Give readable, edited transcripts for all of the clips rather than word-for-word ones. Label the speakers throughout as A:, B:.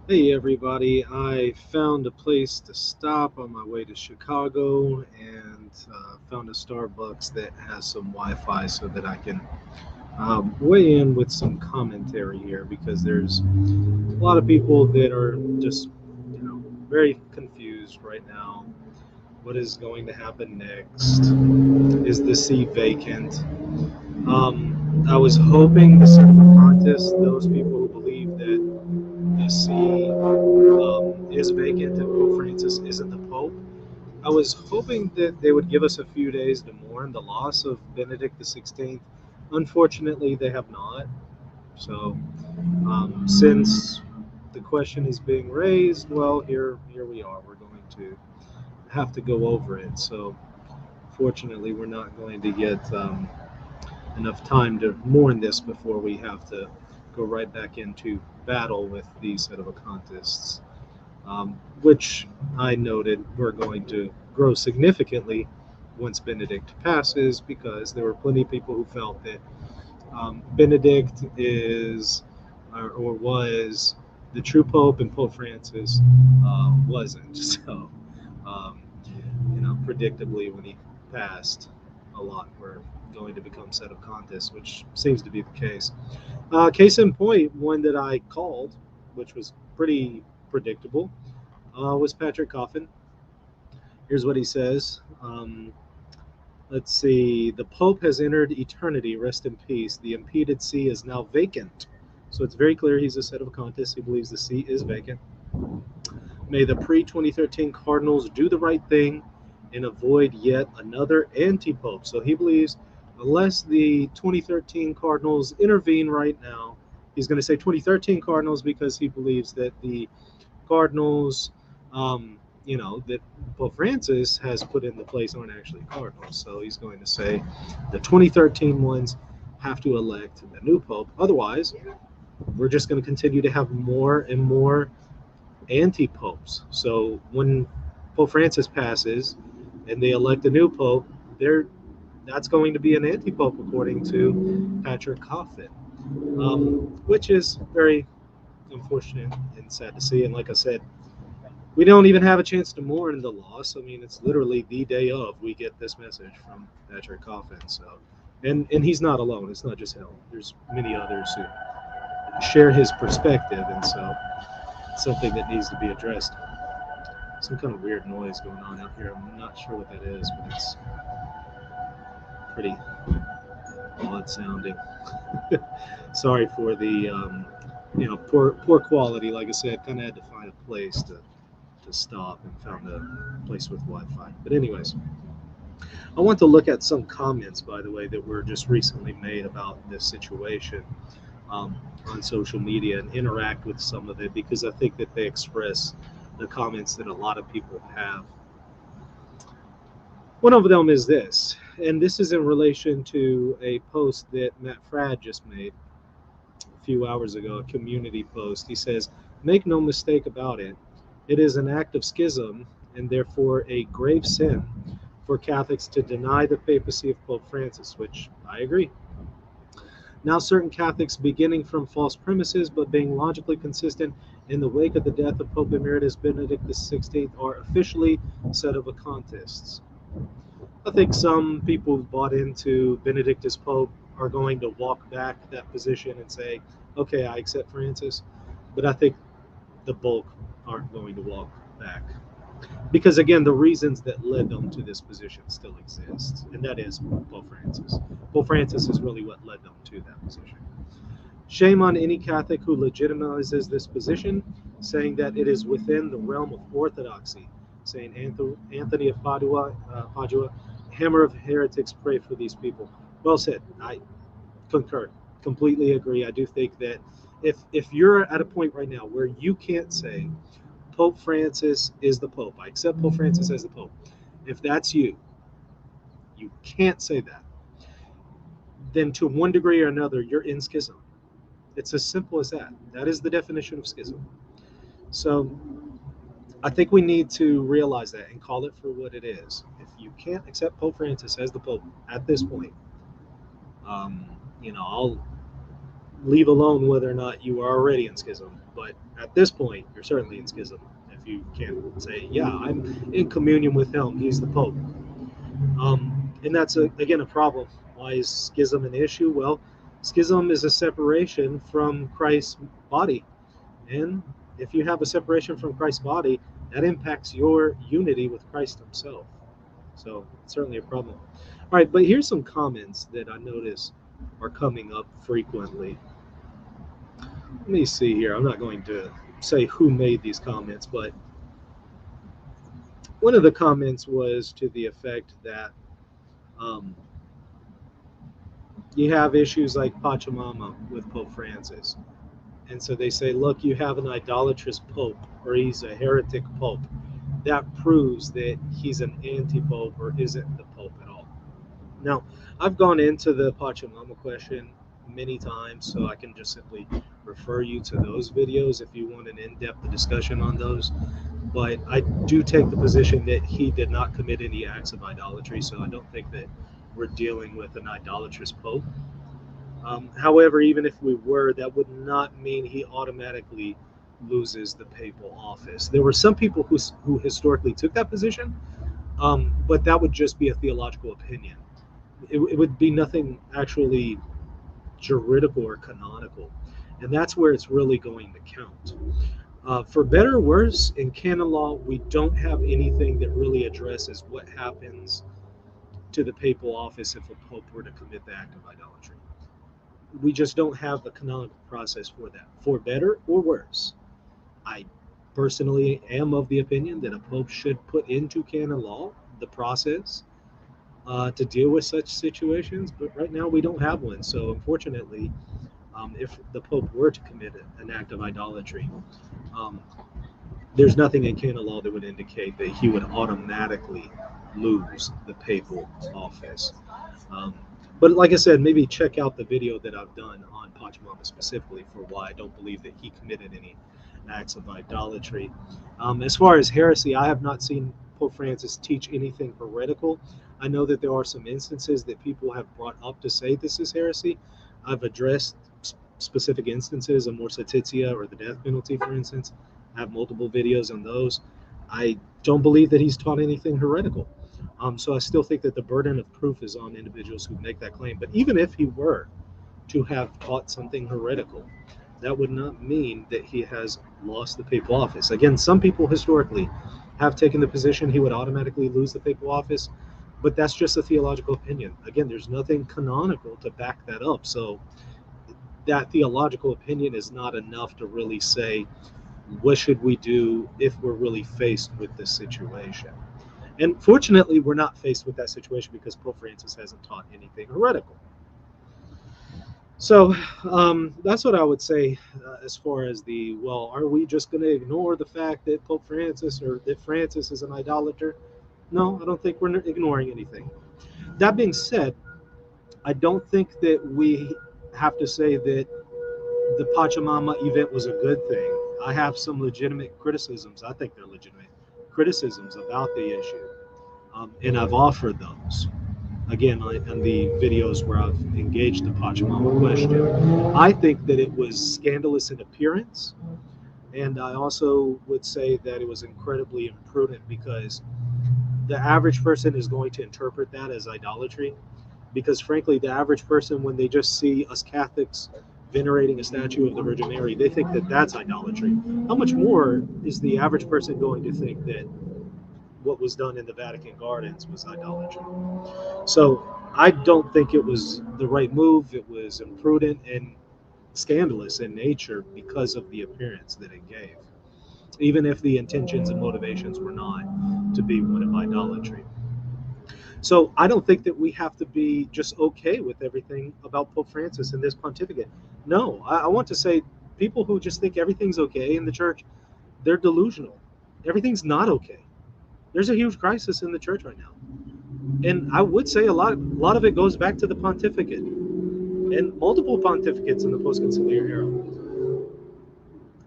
A: Hey everybody, I found a place to stop on my way to Chicago and found a Starbucks that has some Wi Fi so that I can weigh in with some commentary here because there's a lot of people that are just, very confused right now. What is going to happen next? Is the seat vacant? I was hoping the Senator those people who believe that the see is vacant and Pope Francis isn't the Pope. I was hoping that they would give us a few days to mourn the loss of Benedict XVI. Unfortunately, they have not. So, since the question is being raised, well, here we are. We're going to have to go over it. So, fortunately, we're not going to get enough time to mourn this before we have to go right back into battle with these set of contests, which I noted were going to grow significantly once Benedict passes, because there were plenty of people who felt that Benedict is or was the true Pope and Pope Francis wasn't. So, um, predictably, when he passed, a lot were going to become set of contests, which seems to be the case. Case in point, one that I called, which was pretty predictable, was Patrick Coffin. Here's what he says. Let's see. The Pope has entered eternity. Rest in peace. The impeded see is now vacant. So it's very clear he's a set of contests. He believes the see is vacant. May the pre 2013 Cardinals do the right thing and avoid yet another antipope. So he believes unless the 2013 Cardinals intervene right now, he's going to say 2013 Cardinals because he believes that the Cardinals, that Pope Francis has put in the place aren't actually Cardinals. So he's going to say the 2013 ones have to elect the new Pope. Otherwise, we're just going to continue to have more and more anti-popes. So when Pope Francis passes and they elect a new pope, there that's going to be an anti-pope according to Patrick Coffin, which is very unfortunate and sad to see. And like I said, we don't even have a chance to mourn the loss. I mean, it's literally the day of we get this message from Patrick Coffin. So, and he's not alone. It's not just him. There's many others who share his perspective, and so it's something that needs to be addressed. Some kind of weird noise going on out here. I'm not sure what that is, but it's pretty odd sounding. Sorry for the poor quality. Like I said, kind of had to find a place to stop and found a place with Wi-Fi. But anyways, I want to look at some comments, by the way, that were just recently made about this situation um, on social media and interact with some of it because I think that they express the comments that a lot of people have. One of them is this, and this is in relation to a post that Matt Frad just made a few hours ago, a community post. He says, "Make no mistake about it, it is an act of schism and therefore a grave sin for Catholics to deny the papacy of Pope Francis," which I agree. Now, certain Catholics, beginning from false premises but being logically consistent in the wake of the death of Pope Emeritus Benedict XVI, are officially set of contests. I think some people who bought into Benedict as Pope are going to walk back that position and say, okay, I accept Francis. But I think the bulk aren't going to walk back. Because again, the reasons that led them to this position still exist, and that is Pope Francis. Pope Francis is really what led them to that position. Shame on any Catholic who legitimizes this position, saying that it is within the realm of orthodoxy. Saint Anthony of Padua, hammer of heretics, pray for these people. Well said. I concur. Completely agree. I do think that if you're at a point right now where you can't say Pope Francis is the Pope, I accept Pope Francis as the Pope. If that's you, you can't say that. Then to one degree or another, you're in schism. It's as simple as that. That is the definition of schism. So I think we need to realize that and call it for what it is. If you can't accept Pope Francis as the Pope at this point, um, I'll leave alone whether or not you are already in schism. But at this point, you're certainly in schism. If you can say, yeah, I'm in communion with him, he's the Pope. And that's, again, a problem. Why is schism an issue? Well, schism is a separation from Christ's body. And if you have a separation from Christ's body, that impacts your unity with Christ himself. So it's certainly a problem. All right, but here's some comments that I notice are coming up frequently. Let me see here. I'm not going to say who made these comments, but one of the comments was to the effect that um, you have issues like Pachamama with Pope Francis. And so they say, look, you have an idolatrous pope, or he's a heretic pope. That proves that he's an antipope or isn't the pope at all. Now, I've gone into the Pachamama question many times, so I can just simply refer you to those videos if you want an in-depth discussion on those. But I do take the position that he did not commit any acts of idolatry, so I don't think that we're dealing with an idolatrous pope. However, even if we were, that would not mean he automatically loses the papal office. There were some people who historically took that position, but that would just be a theological opinion. It would be nothing actually juridical or canonical. And that's where it's really going to count. For better or worse, in canon law, we don't have anything that really addresses what happens to the papal office if a pope were to commit the act of idolatry. We just don't have a canonical process for that, for better or worse. I personally am of the opinion that a pope should put into canon law the process to deal with such situations, but right now we don't have one. So, unfortunately, if the pope were to commit an act of idolatry, um, there's nothing in canon law that would indicate that he would automatically lose the papal office. Um, but like I said, maybe check out the video that I've done on Pachamama specifically for why I don't believe that he committed any acts of idolatry. As far as heresy, I have not seen Pope Francis teach anything heretical. I know that there are some instances that people have brought up to say this is heresy. I've addressed specific instances, Amor Laetitia or the death penalty, for instance. I have multiple videos on those. I don't believe that he's taught anything heretical. So I still think that the burden of proof is on individuals who make that claim. But even if he were to have taught something heretical, that would not mean that he has lost the papal office. Again, some people historically have taken the position he would automatically lose the papal office, but that's just a theological opinion. Again, there's nothing canonical to back that up. So that theological opinion is not enough to really say, what should we do if we're really faced with this situation? And fortunately, we're not faced with that situation because Pope Francis hasn't taught anything heretical. So that's what I would say as far as well, are we just going to ignore the fact that Pope Francis or that Francis is an idolater? No, I don't think we're ignoring anything. That being said, I don't think that we have to say that the Pachamama event was a good thing. I have some legitimate criticisms. I think they're legitimate criticisms about the issue. And I've offered those again on the videos where I've engaged the Pachamama question. I think that it was scandalous in appearance, and I also would say that it was incredibly imprudent because the average person is going to interpret that as idolatry. Because frankly, the average person, when they just see us Catholics venerating a statue of the Virgin Mary, they think that that's idolatry. How much more is the average person going to think that what was done in the Vatican Gardens was idolatry? So I don't think it was the right move. It was imprudent and scandalous in nature because of the appearance that it gave, even if the intentions and motivations were not to be one of idolatry. So I don't think that we have to be just okay with everything about Pope Francis and this pontificate. No, I want to say people who just think everything's okay in the church, they're delusional. Everything's not okay. There's a huge crisis in the church right now. And I would say a lot of it goes back to the pontificate and multiple pontificates in the post-conciliar era.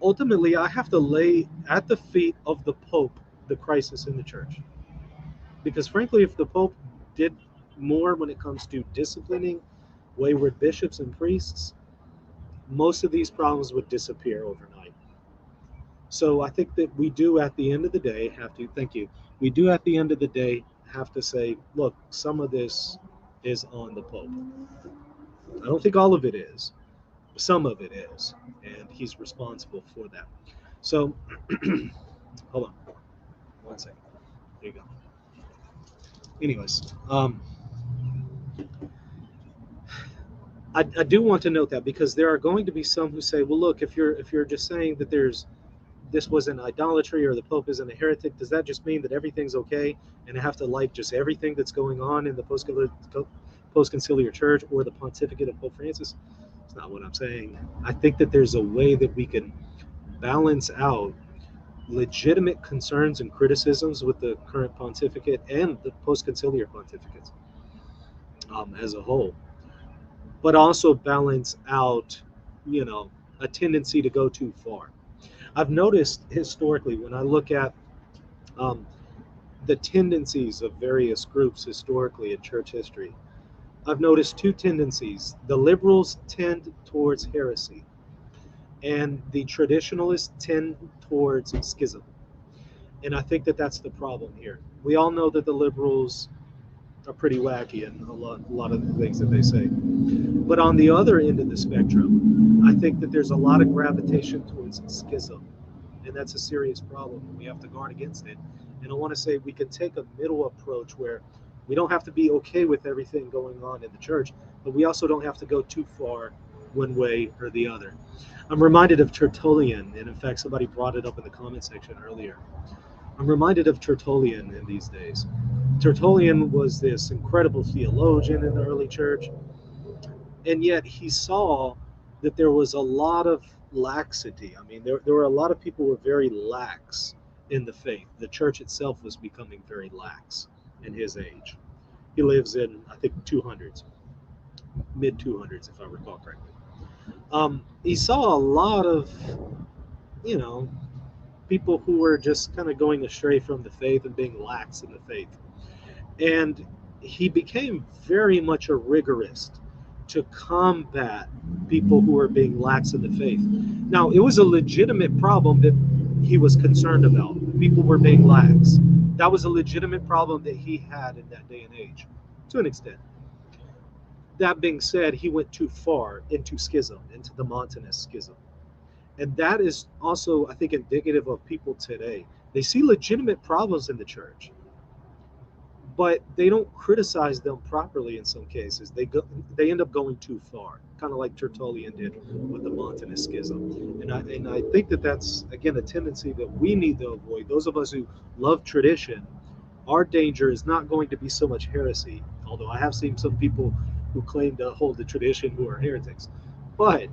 A: Ultimately, I have to lay at the feet of the Pope the crisis in the church. Because frankly, if the Pope did more when it comes to disciplining wayward bishops and priests, most of these problems would disappear overnight. So I think that we do at the end of the day have to, thank you, we do at the end of the day have to say, look, some of this is on the Pope. I don't think all of it is, some of it is, and he's responsible for that. So, hold on one second. There you go. Anyways, I do want to note that because there are going to be some who say, well, look, if you're just saying that this was an idolatry or the Pope isn't a heretic, does that just mean that everything's okay and I have to like just everything that's going on in the post-conciliar church or the pontificate of Pope Francis? It's not what I'm saying. I think that there's a way that we can balance out legitimate concerns and criticisms with the current pontificate and the post-conciliar pontificates as a whole, but also balance out, you know, a tendency to go too far. I've noticed historically when I look at um, the tendencies of various groups historically in church history, I've noticed two tendencies. The liberals tend towards heresy, and the traditionalists tend towards schism. And I think that that's the problem here. We all know that the liberals are pretty wacky in a lot of the things that they say. But on the other end of the spectrum, I think that there's a lot of gravitation towards schism, and that's a serious problem. We have to guard against it. And I want to say we can take a middle approach where we don't have to be okay with everything going on in the church, but we also don't have to go too far one way or the other. I'm reminded of Tertullian, and in fact, somebody brought it up in the comment section earlier. I'm reminded of Tertullian in these days. Tertullian was this incredible theologian in the early church, and yet he saw that there was a lot of laxity. I mean, there were a lot of people who were very lax in the faith. The church itself was becoming very lax in his age. He lives in, I think, 200s, mid 200s, if I recall correctly. He saw a lot of, you know, people who were just kind of going astray from the faith and being lax in the faith. And he became very much a rigorist to combat people who were being lax in the faith. Now, it was a legitimate problem that he was concerned about. People were being lax. That was a legitimate problem that he had in that day and age, to an extent. That being said, he went too far into schism, into the Montanist schism. And that is also, I think, indicative of people today. They see legitimate problems in the church, but they don't criticize them properly in some cases. They end up going too far, kind of like Tertullian did with the Montanist schism. And I think that that's, again, a tendency that we need to avoid. Those of us who love tradition, our danger is not going to be so much heresy, although I have seen some people who claim to hold the tradition who are heretics. But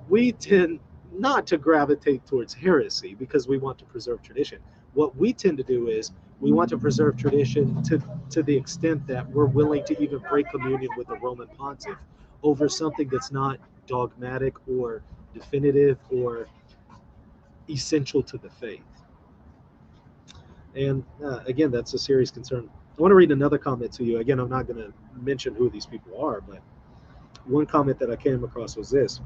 A: we tend not to gravitate towards heresy because we want to preserve tradition. What we tend to do is we want to preserve tradition to the extent that we're willing to even break communion with the Roman pontiff over something that's not dogmatic or definitive or essential to the faith. And again, that's a serious concern. I want to read another comment to you. Again, I'm not going to mention who these people are, but one comment that I came across was this.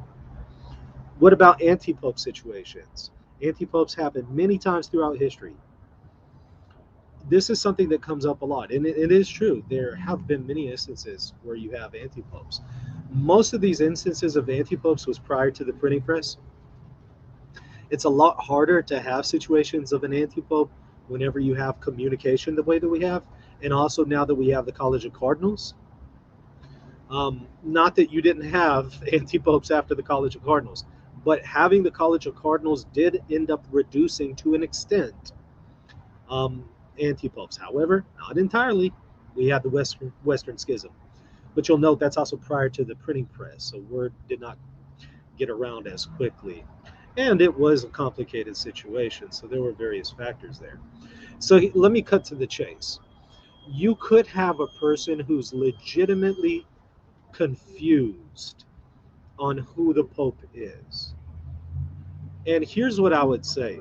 A: What about antipope situations? Antipopes happen many times throughout history. This is something that comes up a lot, and it is true. There have been many instances where you have antipopes. Most of these instances of antipopes was prior to the printing press. It's a lot harder to have situations of an antipope whenever you have communication the way that we have, and also now that we have the College of Cardinals. Not that you didn't have antipopes after the College of Cardinals, but having the College of Cardinals did end up reducing to an extent antipopes. However, not entirely. We had the Western Schism, but you'll note that's also prior to the printing press, so word did not get around as quickly, and it was a complicated situation, so there were various factors there. So let me cut to the chase. You could have a person who's legitimately confused on who the Pope is. And here's what I would say.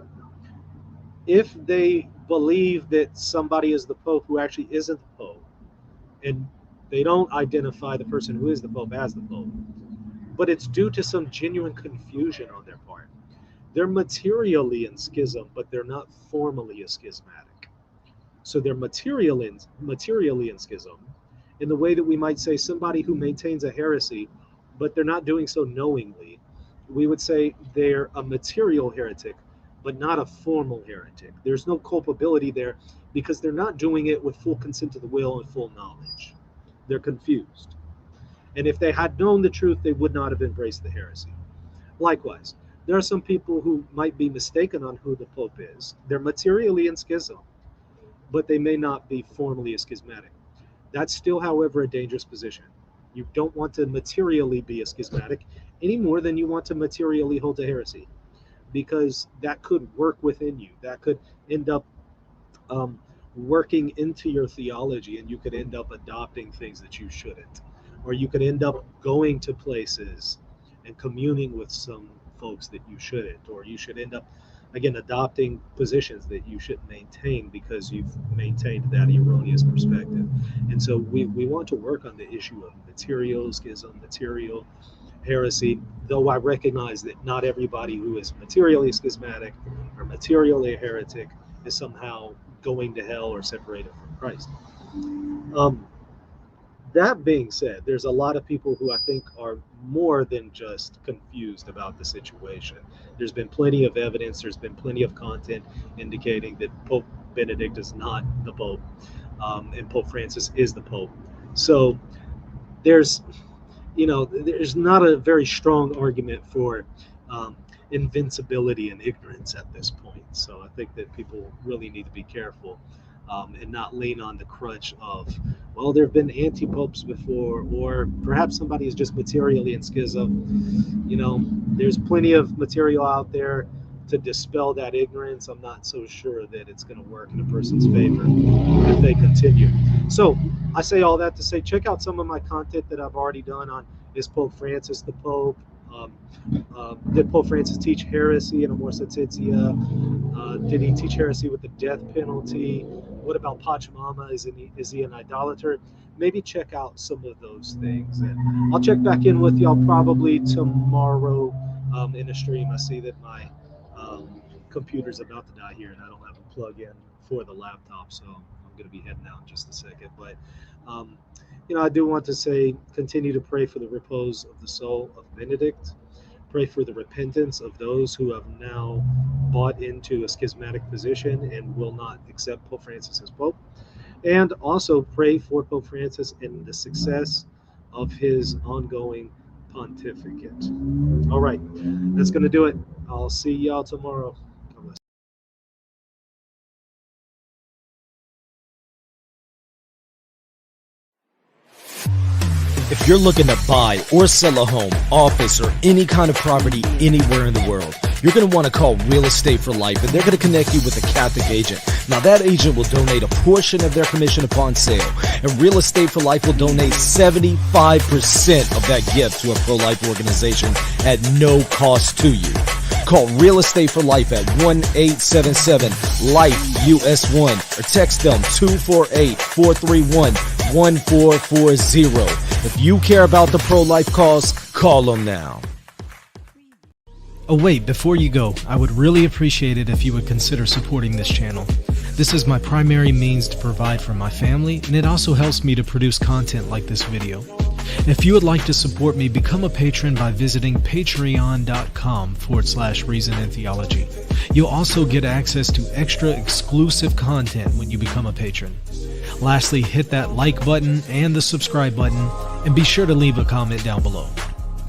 A: If they believe that somebody is the Pope who actually isn't the Pope, and they don't identify the person who is the Pope as the Pope, but it's due to some genuine confusion on their part. They're materially in schism, but they're not formally a schismatic. So they're materially in schism in the way that we might say somebody who maintains a heresy, but they're not doing so knowingly. We would say they're a material heretic, but not a formal heretic. There's no culpability there because they're not doing it with full consent of the will and full knowledge. They're confused. And if they had known the truth, they would not have embraced the heresy. Likewise, there are some people who might be mistaken on who the Pope is. They're materially in schism, but they may not be formally a schismatic. That's still, however, a dangerous position. You don't want to materially be a schismatic any more than you want to materially hold a heresy, because that could work within you. That could end up working into your theology, and you could end up adopting things that you shouldn't. Or you could end up going to places and communing with some folks that you shouldn't. Or you should end up, again, adopting positions that you shouldn't maintain because you've maintained that erroneous perspective. And so we want to work on the issue of material schism, material heresy, though I recognize that not everybody who is materially schismatic or materially a heretic is somehow going to hell or separated from Christ. That being said, there's a lot of people who I think are more than just confused about the situation. There's been plenty of evidence, there's been plenty of content indicating that Pope Benedict is not the Pope, and Pope Francis is the Pope. So there's not a very strong argument for invincibility and ignorance at this point. So I think that people really need to be careful and not lean on the crutch of, well, there have been anti-popes before, or perhaps somebody is just materially in schism. There's plenty of material out there to dispel that ignorance. I'm not so sure that it's going to work in a person's favor if they continue. So I say all that to say, check out some of my content that I've already done on, is Pope Francis the Pope? Did Pope Francis teach heresy in Amor Laetitia? Did he teach heresy with the death penalty? What about Pachamama? Is he an idolater? Maybe check out some of those things. And I'll check back in with y'all probably tomorrow in a stream. I see that my computer's about to die here and I don't have a plug-in for the laptop, so I'm going to be heading out in just a second. But I do want to say, continue to pray for the repose of the soul of Benedict. Pray for the repentance of those who have now bought into a schismatic position and will not accept Pope Francis as Pope. And also pray for Pope Francis in the success of his ongoing pontificate. All right, that's going to do it. I'll see y'all tomorrow.
B: If you're looking to buy or sell a home, office, or any kind of property anywhere in the world, you're going to want to call Real Estate for Life, and they're going to connect you with a Catholic agent. Now, that agent will donate a portion of their commission upon sale, and Real Estate for Life will donate 75% of that gift to a pro-life organization at no cost to you. Call Real Estate for Life at 1-877-LIFE-US1 or text them 248-431-1440. If you care about the pro-life cause, call them now.
C: Oh wait, before you go, I would really appreciate it if you would consider supporting this channel. This is my primary means to provide for my family, and it also helps me to produce content like this video. If you would like to support me, become a patron by visiting patreon.com/Reason and Theology. You'll also get access to extra exclusive content when you become a patron. Lastly, hit that like button and the subscribe button, and be sure to leave a comment down below.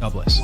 C: God bless.